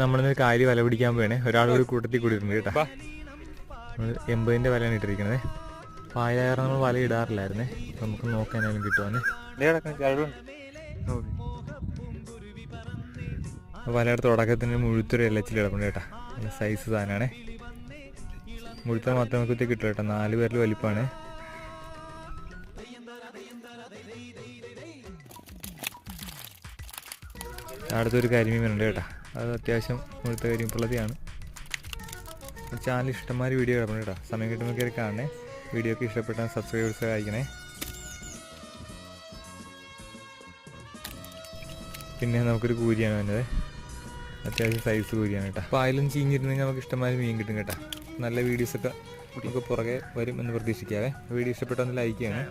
നമ്മളിന്ന് കാര്യം വല പിടിക്കാൻ പോവാണ്. ഒരാളൊരു കൂട്ടത്തിൽ കൂടിയിട്ടുണ്ട് കേട്ടോ. നമ്മൾ 80ന്റെ വലയാണ് ഇട്ടിരിക്കുന്നത്. പായലാറ് നമ്മൾ വല ഇടാറില്ലായിരുന്നേ. നമുക്ക് നോക്കാനായാലും കിട്ടുവാന്ന്. വലയുടെ തുടക്കത്തിന് മുഴുത്തൊരു എല്ലച്ചിൽ കിടപ്പുണ്ട് കേട്ടോ. നല്ല സൈസ് സാധനമാണ്. മുഴുത്ത മാത്രം നമുക്ക് കിട്ടും കേട്ടോ. 4 പേരിൽ വലിപ്പമാണ്. അടുത്തൊരു കരിമീനുണ്ട് കേട്ടോ. അത് അത്യാവശ്യം മുഴുത്ത കരിമ്പുള്ളതാണ്. ചാനൽ ഇഷ്ടംമാതിരി വീഡിയോ കിടപ്പുണ്ട് കേട്ടോ. സമയം കിട്ടുമ്പോൾ കയറി കാണണേ. വീഡിയോ ഒക്കെ ഇഷ്ടപ്പെട്ടാൽ സബ്സ്ക്രൈബേഴ്സ് അയക്കണേ. പിന്നെ നമുക്കൊരു കൂരിയാണ് വന്നത്. അത്യാവശ്യം സൈസ് കൂരിയാണ് കേട്ടോ. അപ്പോൾ അതിലും ചീഞ്ഞിരുന്നെങ്കിൽ നമുക്ക് ഇഷ്ടംമാതിരി മീൻ കിട്ടും കേട്ടോ. നല്ല വീഡിയോസൊക്കെ നമുക്ക് പുറകെ വരും എന്ന് പ്രതീക്ഷിക്കാവേ. വീഡിയോ ഇഷ്ടപ്പെട്ടാൽ ഒന്ന് ലൈക്ക് ചെയ്യണേ.